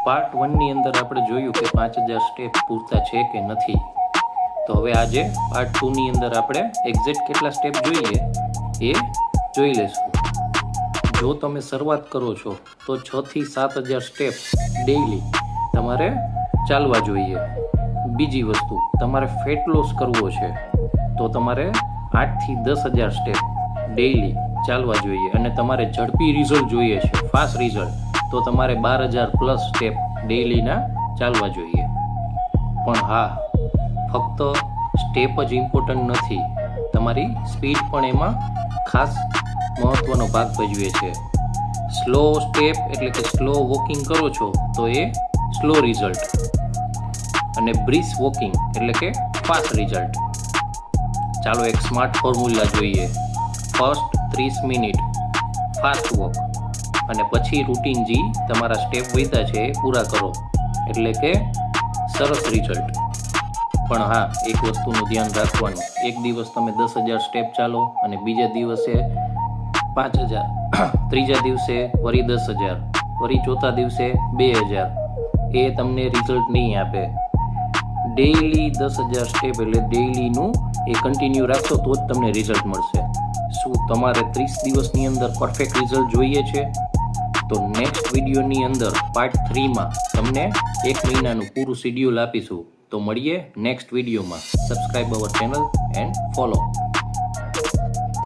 Part 1ની અંદર આપણે જોયું કે 5000 સ્ટેપ પૂરતા છે કે નથી. તો હવે આજે પાર્ટ 2ની અંદર આપણે એક્ઝેક્ટ કેટલા સ્ટેપ જોઈએ એ જોઈ લઈશું. જો તમે શરૂઆત કરો છો તો 6 થી 7000 સ્ટેપ ડેઈલી તમારે ચાલવા જોઈએ. બીજી વસ્તુ, તમારે ફેટ લોસ કરવો છે તો તમારે 8 થી 10000 સ્ટેપ ડેઈલી ચાલવા જોઈએ. અને તમારે ઝડપી રિઝલ્ટ જોઈએ છે, ફાસ્ટ રિઝલ્ટ, તો તમારે 12000 પ્લસ સ્ટેપ ડેઈલીના ચાલવા જોઈએ. પણ હા, ફક્ત સ્ટેપ જ ઇમ્પોર્ટન્ટ નથી, તમારી સ્પીડ પણ એમાં ખાસ મહત્વનો ભાગ ભજવે છે. સ્લો સ્ટેપ એટલે કે સ્લો વોકિંગ કરો છો તો એ સ્લો રિઝલ્ટ, અને બ્રિસ્ક વોકિંગ એટલે કે ફાસ્ટ રિઝલ્ટ. ચાલો એક સ્માર્ટ ફોર્મ્યુલા જોઈએ. ફર્સ્ટ 30 મિનિટ ફાસ્ટ વોક, અને પછી રૂટીન જી તમારા સ્ટેપ વધ્યા છે એ પૂરા કરો, એટલે કે સરસ રિઝલ્ટ. પણ હા, એક વસ્તુનું ધ્યાન રાખવાનું, એક દિવસ તમે 10000 સ્ટેપ ચાલો અને બીજા દિવસે 5000, ત્રીજા દિવસે વળી 10000, વળી ચોથા દિવસે 2000, એ તમને રિઝલ્ટ નહીં આપે. ડેઈલી 10000 સ્ટેપ એટલે ડેઈલીનું એ કન્ટિન્યુ રાખશો તો જ તમને રિઝલ્ટ મળશે. શું તમારે 30 દિવસની અંદર પરફેક્ટ રિઝલ્ટ જોઈએ છે? તો નેક્સ્ટ વિડીયોની અંદર પાર્ટ 3માં તમને 1 મહિનાનું પૂરું શેડ્યુલ આપીશું. તો મળીએ નેક્સ્ટ વિડીયોમાં. Subscribe our channel and follow.